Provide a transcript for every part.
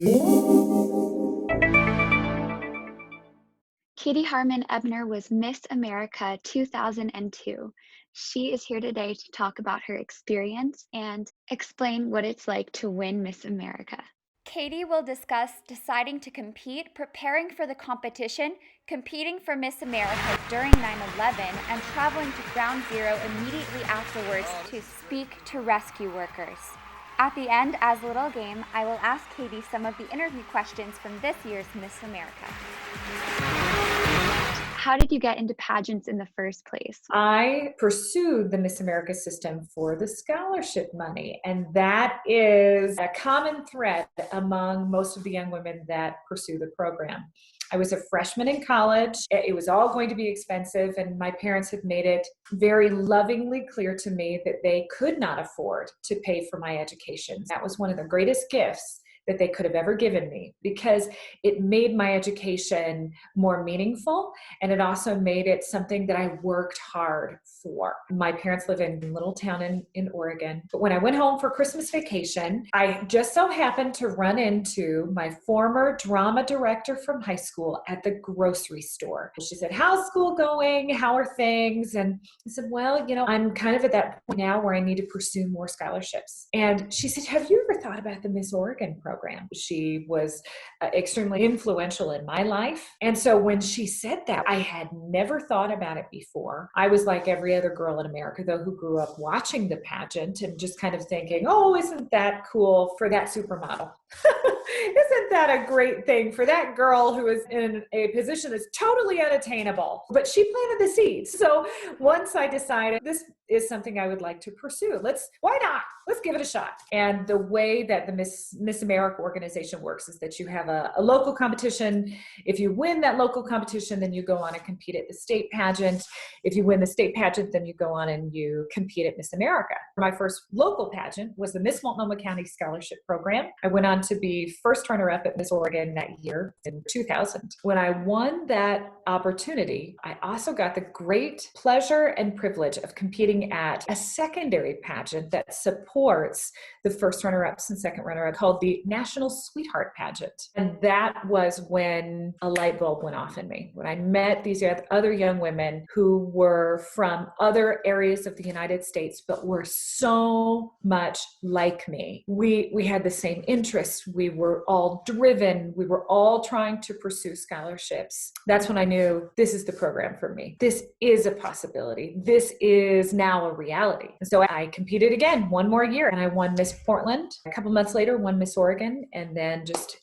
Katie Harman Ebner was Miss America 2002. She is here today to talk about her experience and explain what it's like to win Miss America. Katie will discuss deciding to compete, preparing for the competition, competing for Miss America during 9/11, and traveling to Ground Zero immediately afterwards to speak to rescue workers. At the end, as a little game, I will ask Katie some of the interview questions from this year's Miss America. How did you get into pageants in the first place? I pursued the Miss America system for the scholarship money, and that is a common thread among most of the young women that pursue the program. I was a freshman in college. It was all going to be expensive, and my parents had made it very lovingly clear to me that they could not afford to pay for my education. That was one of the greatest gifts that they could have ever given me, because it made my education more meaningful, and it also made it something that I worked hard for. My parents live in a little town in Oregon, but when I went home for Christmas vacation, I just so happened to run into my former drama director from high school at the grocery store. She said, "How's school going? How are things?" And I said, "Well, I'm kind of at that point now where I need to pursue more scholarships." And she said, "Have you ever thought about the Miss Oregon program?" She was extremely influential in my life. And so when she said that, I had never thought about it before. I was like every other girl in America, though, who grew up watching the pageant and just kind of thinking, "Oh, isn't that cool for that supermodel?" Isn't that a great thing for that girl who is in a position that's totally unattainable? But she planted the seeds. So once I decided this is something I would like to pursue, why not? Let's give it a shot. And the way that the Miss America organization works is that you have a local competition. If you win that local competition, then you go on and compete at the state pageant. If you win the state pageant, then you go on and you compete at Miss America. My first local pageant was the Miss Multnomah County Scholarship Program. I went on to be first runner-up at Miss Oregon that year in 2000. When I won that opportunity, I also got the great pleasure and privilege of competing at a secondary pageant that supports the first runner-ups and second runner-up, called the National Sweetheart Pageant. And that was when a light bulb went off in me, when I met these other young women who were from other areas of the United States, but were so much like me. We had the same interests. We were all driven. We were all trying to pursue scholarships. That's when I knew this is the program for me. This is a possibility. This is now a reality. And so I competed again one more year, and I won Miss Portland. A couple months later, won Miss Oregon, and then just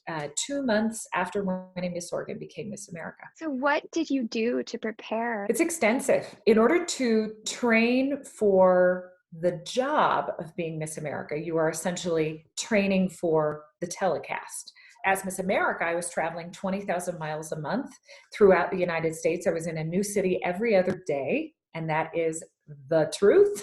2 months after winning Miss Oregon, became Miss America. So, what did you do to prepare? It's extensive. In order to train for the job of being Miss America, you are essentially training for the telecast. As Miss America, I was traveling 20,000 miles a month throughout the United States. I was in a new city every other day, and that is the truth.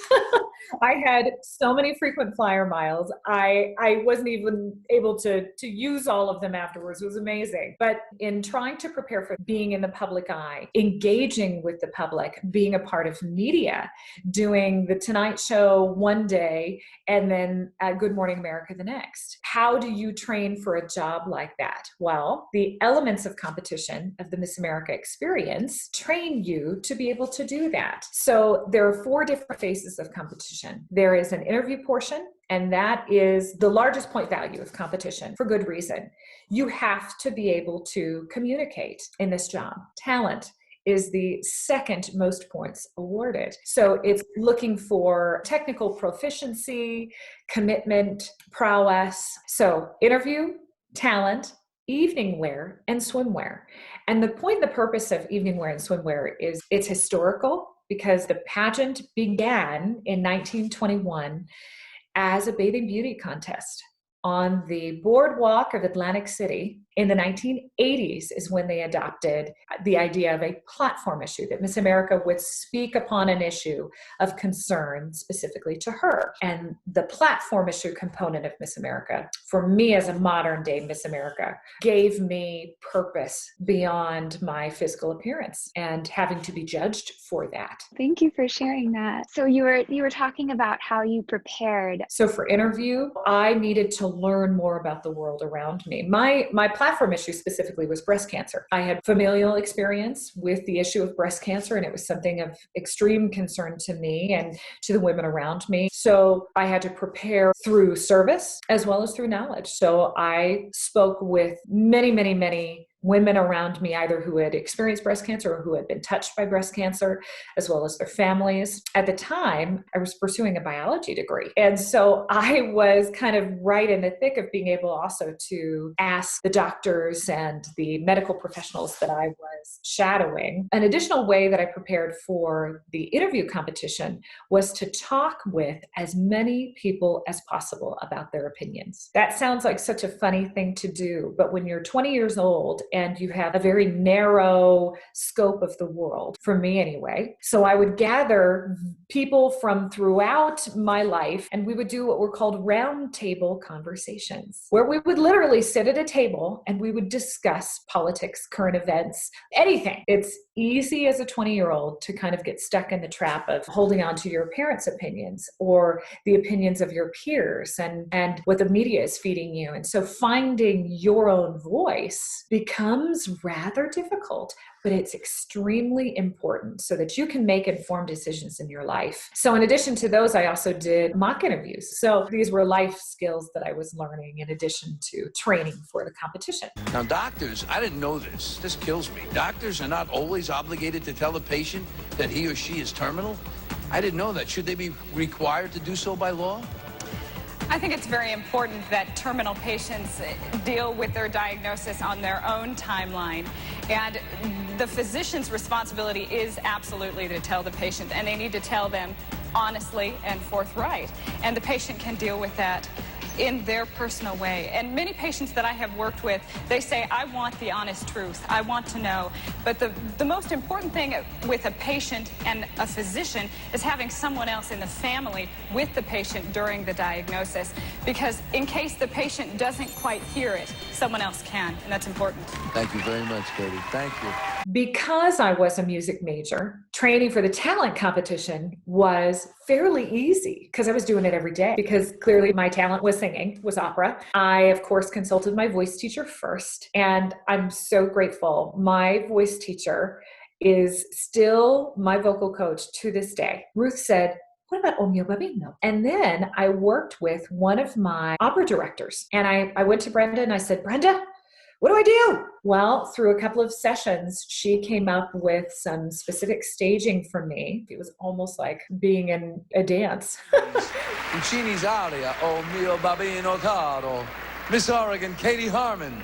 I had so many frequent flyer miles. I wasn't even able to use all of them afterwards. It was amazing. But in trying to prepare for being in the public eye, engaging with the public, being a part of media, doing the Tonight Show one day and then Good Morning America the next. How do you train for a job like that? Well, the elements of competition of the Miss America experience train you to be able to do that. So there are 4 different phases of competition. There is an interview portion, and that is the largest point value of competition for good reason. You have to be able to communicate in this job. Talent is the second most points awarded. So it's looking for technical proficiency, commitment, prowess. So interview, talent, evening wear, and swimwear. And the point and the purpose of evening wear and swimwear is it's historical, because the pageant began in 1921 as a bathing beauty contest on the boardwalk of Atlantic City In the 1980s is when they adopted the idea of a platform issue, that Miss America would speak upon an issue of concern specifically to her. And the platform issue component of Miss America, for me as a modern day Miss America, gave me purpose beyond my physical appearance and having to be judged for that. Thank you for sharing that. So you were talking about how you prepared. So for interview, I needed to learn more about the world around me. My platform issue specifically was breast cancer. I had familial experience with the issue of breast cancer, and it was something of extreme concern to me and to the women around me. So I had to prepare through service as well as through knowledge. So I spoke with many, many, many women around me, either who had experienced breast cancer or who had been touched by breast cancer, as well as their families. At the time, I was pursuing a biology degree. And so I was kind of right in the thick of being able also to ask the doctors and the medical professionals that I was shadowing. An additional way that I prepared for the interview competition was to talk with as many people as possible about their opinions. That sounds like such a funny thing to do, but when you're 20 years old and you have a very narrow scope of the world, for me anyway. So I would gather people from throughout my life, and we would do what were called round table conversations, where we would literally sit at a table and we would discuss politics, current events, anything. It's easy as a 20-year-old to kind of get stuck in the trap of holding on to your parents' opinions or the opinions of your peers and what the media is feeding you. And so finding your own voice becomes rather difficult, but it's extremely important so that you can make informed decisions in your life. So in addition to those, I also did mock interviews. So these were life skills that I was learning in addition to training for the competition. Now, doctors, I didn't know this. This kills me. Doctors are not always obligated to tell the patient that he or she is terminal. I didn't know that. Should they be required to do so by law? I think it's very important that terminal patients deal with their diagnosis on their own timeline. And the physician's responsibility is absolutely to tell the patient, and they need to tell them honestly and forthright. And the patient can deal with that in their personal way. And many patients that I have worked with, they say, I want the honest truth. I want to know. But the most important thing with a patient and a physician is having someone else in the family with the patient during the diagnosis. Because in case the patient doesn't quite hear it, someone else can, and that's important. Thank you very much, Katie. Thank you. Because I was a music major, training for the talent competition was fairly easy because I was doing it every day, because clearly my talent was singing, was opera. I, of course, consulted my voice teacher first, and I'm so grateful. My voice teacher is still my vocal coach to this day. Ruth said, what about O mio babino? And then I worked with one of my opera directors, and I went to Brenda and I said, Brenda, what do I do? Well, through a couple of sessions, she came up with some specific staging for me. It was almost like being in a dance. Puccini's aria, O mio babino caro. Miss Oregon, Katie Harman.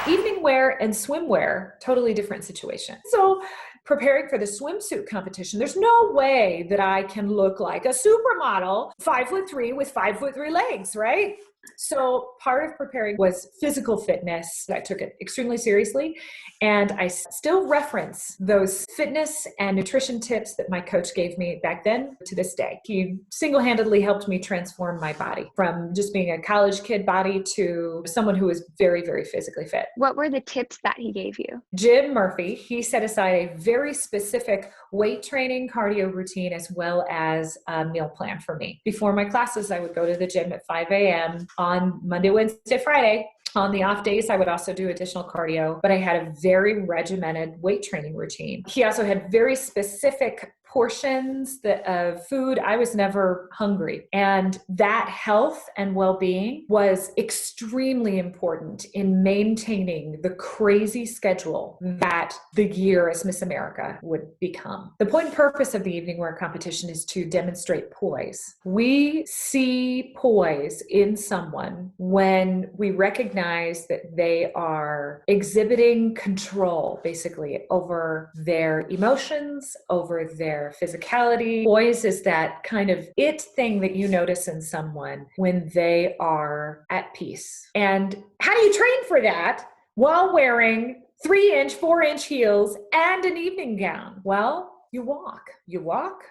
Evening wear and swimwear, totally different situation. So preparing for the swimsuit competition, there's no way that I can look like a supermodel, 5'3" with 5'3" legs, right? So part of preparing was physical fitness. I took it extremely seriously. And I still reference those fitness and nutrition tips that my coach gave me back then to this day. He single-handedly helped me transform my body from just being a college kid body to someone who was very, very physically fit. What were the tips that he gave you? Jim Murphy, he set aside a very specific weight training cardio routine as well as a meal plan for me. Before my classes, I would go to the gym at 5 a.m. on Monday, Wednesday, Friday. On the off days, I would also do additional cardio, but I had a very regimented weight training routine. He also had very specific portions of food. I was never hungry. And that health and well-being was extremely important in maintaining the crazy schedule that the year as Miss America would become. The point and purpose of the evening wear competition is to demonstrate poise. We see poise in someone when we recognize that they are exhibiting control, basically, over their emotions, over their physicality. Poise is that kind of it thing that you notice in someone when they are at peace. And how do you train for that while wearing 3-inch, 4-inch heels and an evening gown? Well, you walk,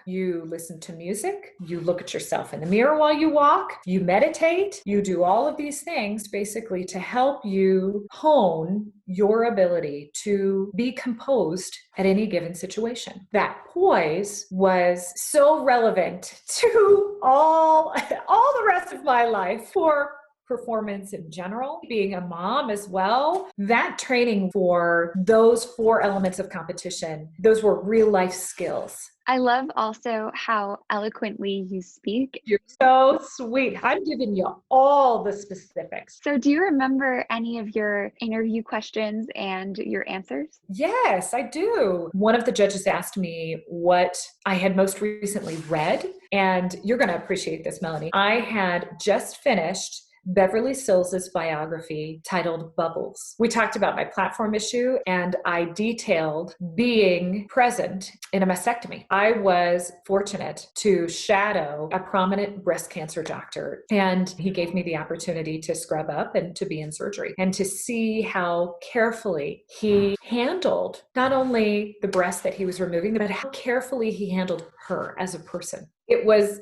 you listen to music, you look at yourself in the mirror while you walk, you meditate, you do all of these things basically to help you hone your ability to be composed at any given situation. That poise was so relevant to all the rest of my life for performance in general, being a mom as well. That training for those 4 elements of competition, those were real life skills. I love also how eloquently you speak. You're so sweet. I'm giving you all the specifics. So do you remember any of your interview questions and your answers? Yes, I do. One of the judges asked me what I had most recently read, and you're going to appreciate this, Melanie. I had just finished Beverly Sills' biography titled Bubbles. We talked about my platform issue, and I detailed being present in a mastectomy. I was fortunate to shadow a prominent breast cancer doctor, and he gave me the opportunity to scrub up and to be in surgery and to see how carefully he handled not only the breast that he was removing, but how carefully he handled her as a person. It was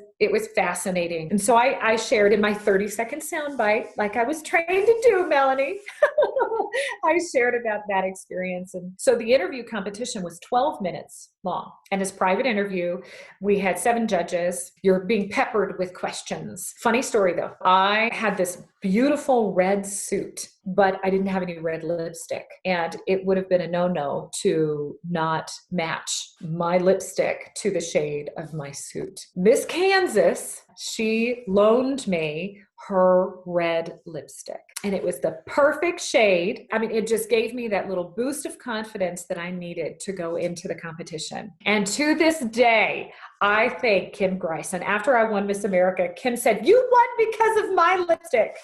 fascinating. And so I shared in my 30-second soundbite, like I was trained to do, Melanie. I shared about that experience. And so the interview competition was 12 minutes long. And as private interview, we had 7 judges. You're being peppered with questions. Funny story though. I had this beautiful red suit, but I didn't have any red lipstick. And it would have been a no-no to not match my lipstick to the shade of my suit. Miss Kansas, she loaned me her red lipstick. And it was the perfect shade. I mean, it just gave me that little boost of confidence that I needed to go into the competition. And to this day, I thank Kim Greisen. After I won Miss America, Kim said, "You won because of my lipstick."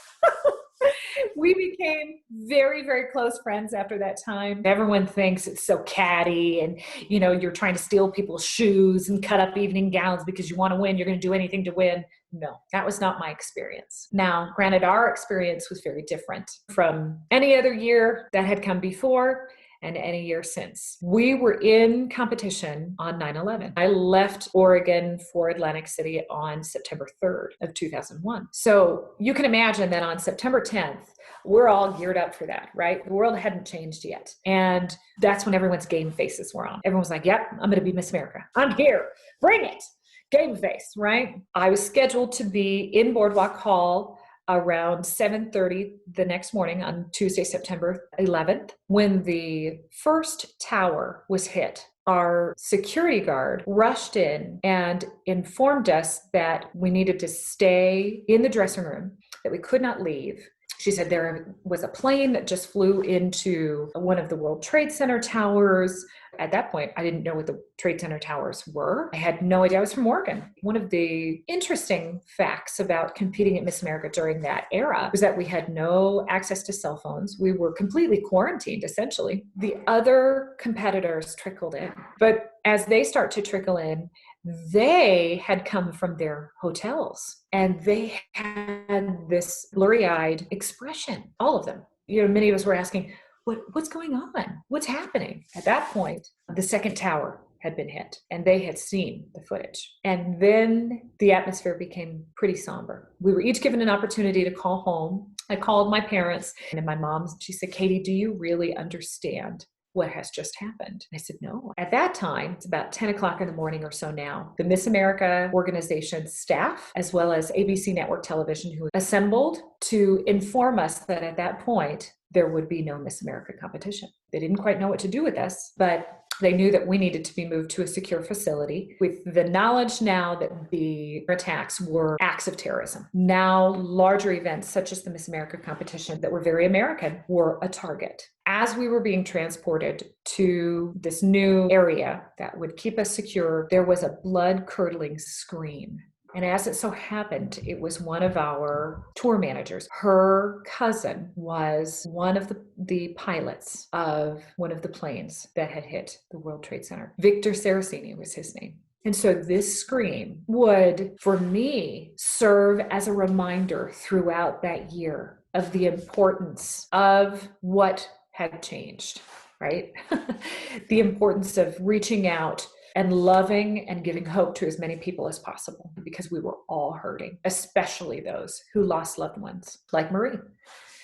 We became very, very close friends after that time. Everyone thinks it's so catty and, you're trying to steal people's shoes and cut up evening gowns because you want to win. You're going to do anything to win. No, that was not my experience. Now, granted, our experience was very different from any other year that had come before and any year since. We were in competition on 9/11. I left Oregon for Atlantic City on September 3rd of 2001. So you can imagine that on September 10th, we're all geared up for that, right? The world hadn't changed yet. And that's when everyone's game faces were on. Everyone was like, yep, I'm going to be Miss America. I'm here. Bring it. Game face, right? I was scheduled to be in Boardwalk Hall around 7:30 the next morning on Tuesday, September 11th, when the first tower was hit. Our security guard rushed in and informed us that we needed to stay in the dressing room, that we could not leave. She said there was a plane that just flew into one of the World Trade Center towers. At that point, I didn't know what the Trade Center towers were. I had no idea. I was from Oregon. One of the interesting facts about competing at Miss America during that era was that we had no access to cell phones. We were completely quarantined, essentially. The other competitors trickled in. But as they start to trickle in, They had come from their hotels and they had this blurry-eyed expression, all of them. Many of us were asking, what's going on? What's happening? At that point, the second tower had been hit and they had seen the footage. And then the atmosphere became pretty somber. We were each given an opportunity to call home. I called my parents and my mom, she said, Katie, do you really understand what has just happened? I said, no. At that time, it's about 10 o'clock in the morning or so now, the Miss America organization staff, as well as ABC Network Television, who assembled to inform us that at that point, there would be no Miss America competition. They didn't quite know what to do with us, but they knew that we needed to be moved to a secure facility with the knowledge now that the attacks were acts of terrorism. Now, larger events such as the Miss America competition that were very American were a target. As we were being transported to this new area that would keep us secure, there was a blood-curdling scream. And as it so happened, it was one of our tour managers. Her cousin was one of the pilots of one of the planes that had hit the World Trade Center. Victor Saraceni was his name. And so this scream would, for me, serve as a reminder throughout that year of the importance of what had changed, right? The importance of reaching out and loving and giving hope to as many people as possible, because we were all hurting, especially those who lost loved ones, like Marie.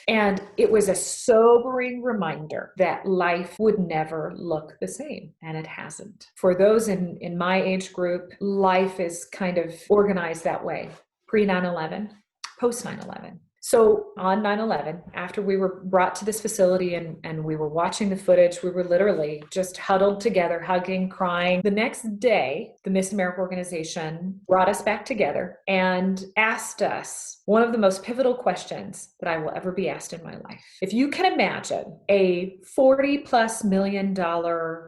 And it was a sobering reminder that life would never look the same, and it hasn't. For those in my age group, life is kind of organized that way, pre 9/11, post 9/11. So on 9/11, after we were brought to this facility and we were watching the footage, we were literally just huddled together, hugging, crying. The next day, the Miss America organization brought us back together and asked us one of the most pivotal questions that I will ever be asked in my life. If you can imagine a $40+ million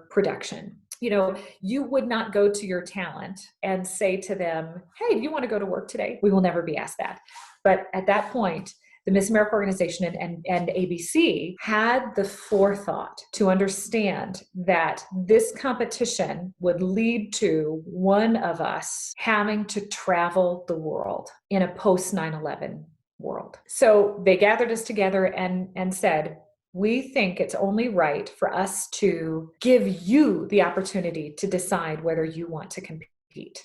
production, you would not go to your talent and say to them, hey, do you want to go to work today? We will never be asked that. But at that point, the Miss America organization and ABC had the forethought to understand that this competition would lead to one of us having to travel the world in a post 9/11 world. So they gathered us together and said, we think it's only right for us to give you the opportunity to decide whether you want to compete.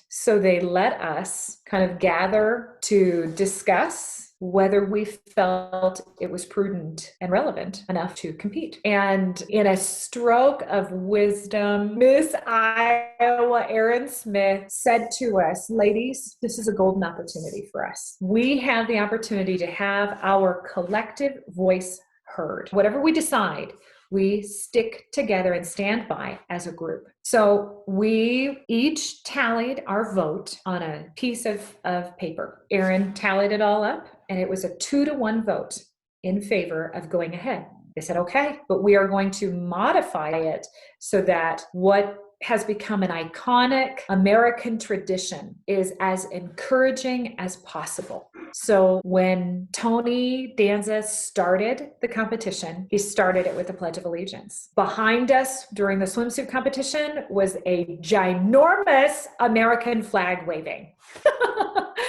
So they let us kind of gather to discuss whether we felt it was prudent and relevant enough to compete. And in a stroke of wisdom, Miss Iowa Erin Smith said to us, ladies, this is a golden opportunity for us. We have the opportunity to have our collective voice heard. Whatever we decide, we stick together and stand by as a group. So we each tallied our vote on a piece of paper. Erin tallied it all up, and it was a 2-to-1 vote in favor of going ahead. They said, okay, but we are going to modify it so that what has become an iconic American tradition is as encouraging as possible. So when Tony Danza started the competition, he started it with the Pledge of Allegiance. Behind us during the swimsuit competition was a ginormous American flag waving.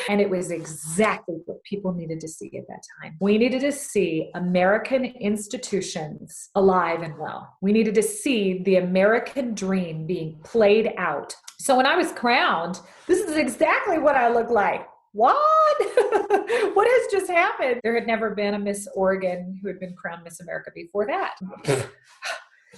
And it was exactly what people needed to see at that time. We needed to see American institutions alive and well. We needed to see the American dream being played out. So when I was crowned, this is exactly what I look like. What? What has just happened? There had never been a Miss Oregon who had been crowned Miss America before that.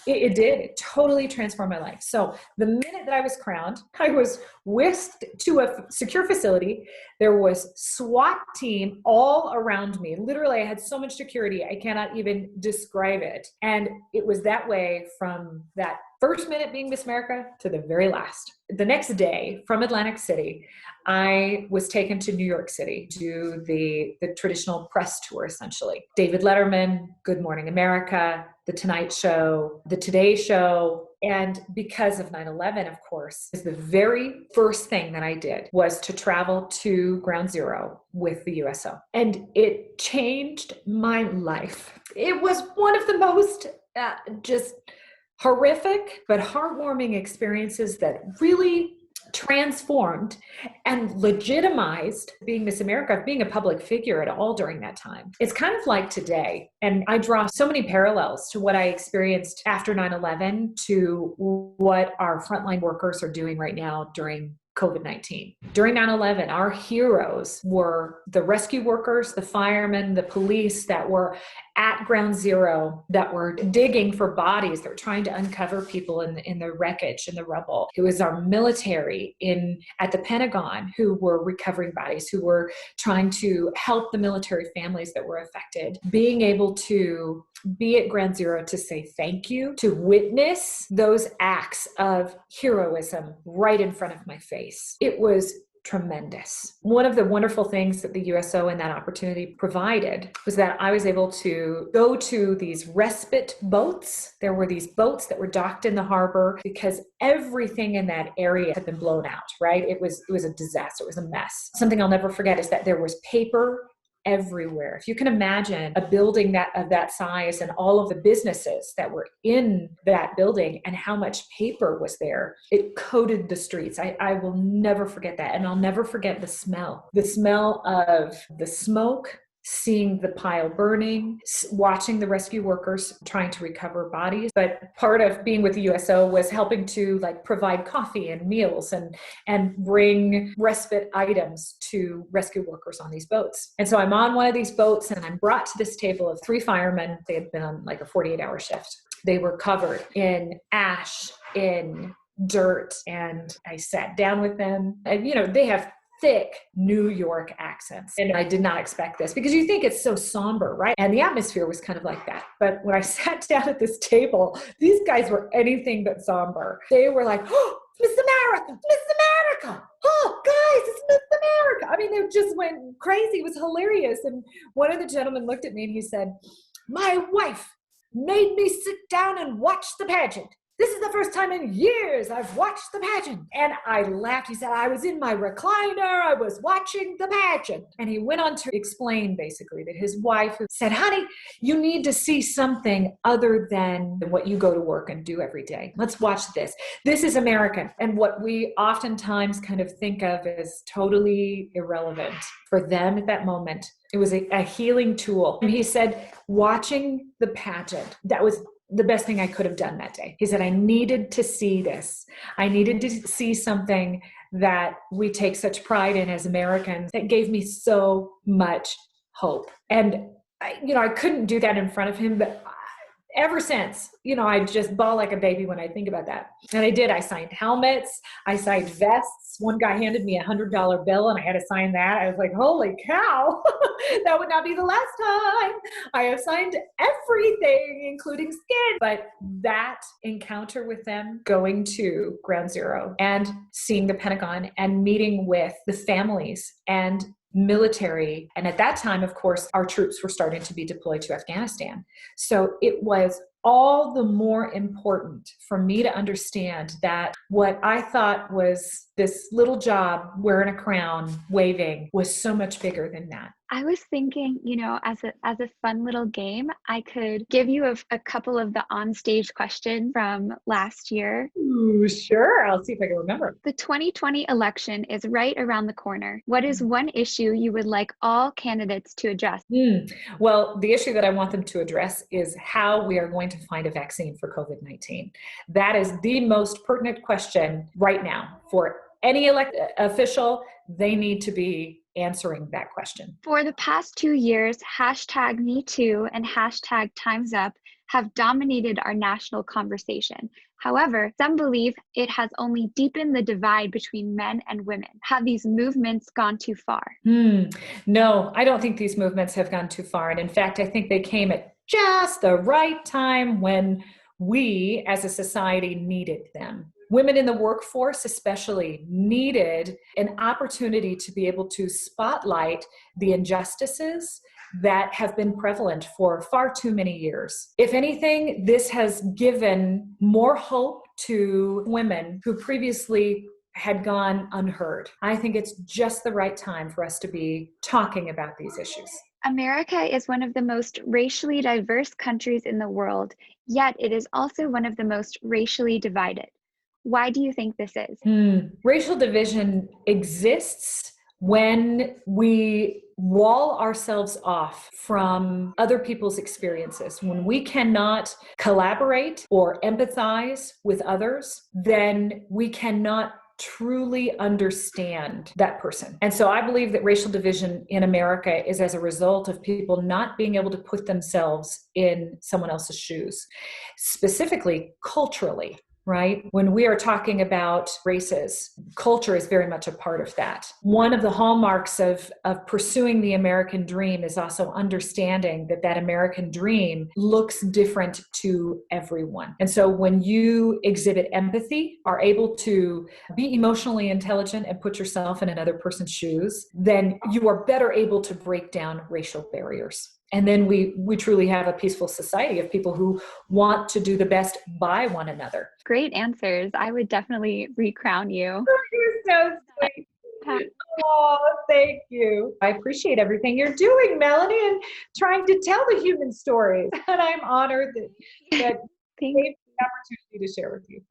It did. It totally transformed my life. So the minute that I was crowned, I was whisked to a secure facility. There was SWAT team all around me. Literally, I had so much security, I cannot even describe it. And it was that way from that first minute being Miss America to the very last. The next day from Atlantic City, I was taken to New York City to do the traditional press tour, essentially. David Letterman, Good Morning America, The Tonight Show, The Today Show. And because of 9/11, of course, the very first thing that I did was to travel to Ground Zero with the USO. And it changed my life. It was one of the most just horrific but heartwarming experiences that really transformed and legitimized being Miss America, being a public figure at all during that time. It's kind of like today. And I draw so many parallels to what I experienced after 9/11 to what our frontline workers are doing right now during COVID-19. During 9/11, our heroes were the rescue workers, the firemen, the police that were at ground zero, that were digging for bodies, that were trying to uncover people in the wreckage and the rubble. It was our military at the Pentagon who were recovering bodies, who were trying to help the military families that were affected. Being able to be at ground zero to say thank you, to witness those acts of heroism right in front of my face. It was tremendous. One of the wonderful things that the USO and that opportunity provided was that I was able to go to these respite boats. There were these boats that were docked in the harbor because everything in that area had been blown out, right? It was a disaster. It was a mess. Something I'll never forget is that there was paper everywhere. If you can imagine a building of that size and all of the businesses that were in that building and how much paper was there, it coated the streets. I will never forget that. And I'll never forget the smell of the smoke, seeing the pile burning, watching the rescue workers trying to recover bodies. But part of being with the USO was helping to provide coffee and meals and bring respite items to rescue workers on these boats. And so I'm on one of these boats and I'm brought to this table of 3 firemen. They had been on a 48-hour shift. They were covered in ash, in dirt, and I sat down with them. And they have thick New York accents. And I did not expect this because you think it's so somber, right? And the atmosphere was kind of like that. But when I sat down at this table, these guys were anything but somber. They were like, "Oh, Miss America, Miss America. Oh, guys, it's Miss America." I mean, they just went crazy. It was hilarious. And one of the gentlemen looked at me and he said, "My wife made me sit down and watch the pageant. This is the first time in years I've watched the pageant." And I laughed. He said, "I was in my recliner. I was watching the pageant." And he went on to explain basically that his wife said, "Honey, you need to see something other than what you go to work and do every day. Let's watch this. This is American." And what we oftentimes kind of think of as totally irrelevant, for them at that moment, it was a healing tool. And he said, watching the pageant, that was the best thing I could have done that day. He said, I needed to see this. I needed to see something that we take such pride in as Americans that gave me so much hope. And I couldn't do that in front of him, but ever since, I just bawl like a baby when I think about that. And I did. I signed helmets. I signed vests. One guy handed me $100 bill and I had to sign that. I was like, holy cow, that would not be the last time. I have signed everything, including skin. But that encounter with them, going to Ground Zero and seeing the Pentagon and meeting with the families and military. And at that time, of course, our troops were starting to be deployed to Afghanistan. So it was all the more important for me to understand that what I thought was this little job wearing a crown, waving, was so much bigger than that. I was thinking, as a fun little game, I could give you a couple of the onstage questions from last year. Ooh, sure. I'll see if I can remember. The 2020 election is right around the corner. What is one issue you would like all candidates to address? Well, the issue that I want them to address is how we are going to find a vaccine for COVID-19. That is the most pertinent question right now for any elected official. They need to be answering that question. For the past 2 years, #MeToo and #TimesUp have dominated our national conversation. However, some believe it has only deepened the divide between men and women. Have these movements gone too far? No, I don't think these movements have gone too far. And in fact, I think they came at just the right time when we as a society needed them. Women in the workforce especially needed an opportunity to be able to spotlight the injustices that have been prevalent for far too many years. If anything, this has given more hope to women who previously had gone unheard. I think it's just the right time for us to be talking about these issues. America is one of the most racially diverse countries in the world, yet it is also one of the most racially divided. Why do you think this is? Racial division exists when we wall ourselves off from other people's experiences. When we cannot collaborate or empathize with others, then we cannot truly understand that person. And so I believe that racial division in America is as a result of people not being able to put themselves in someone else's shoes, specifically culturally. Right? When we are talking about races, culture is very much a part of that. One of the hallmarks of pursuing the American dream is also understanding that that American dream looks different to everyone. And so when you exhibit empathy, are able to be emotionally intelligent and put yourself in another person's shoes, then you are better able to break down racial barriers. And then we truly have a peaceful society of people who want to do the best by one another. Great answers. I would definitely recrown you. You're so sweet. Oh, thank you. I appreciate everything you're doing, Melanie, and trying to tell the human stories. And I'm honored that you gave me the opportunity to share with you.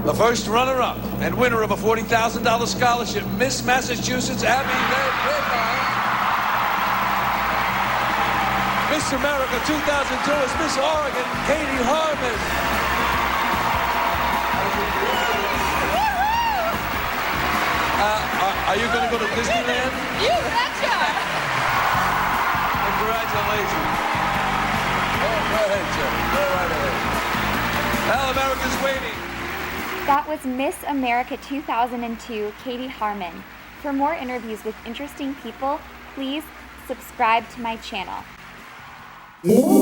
The first runner-up and winner of a $40,000 scholarship, Miss Massachusetts, Abby Redline. Miss America 2002 is Miss Oregon, Katie Harman. Are you going to go to Disneyland? You betcha! Congratulations. Go ahead, Jeff. Go right ahead. Now America's waiting. That was Miss America 2002, Katie Harman. For more interviews with interesting people, please subscribe to my channel. Ooh.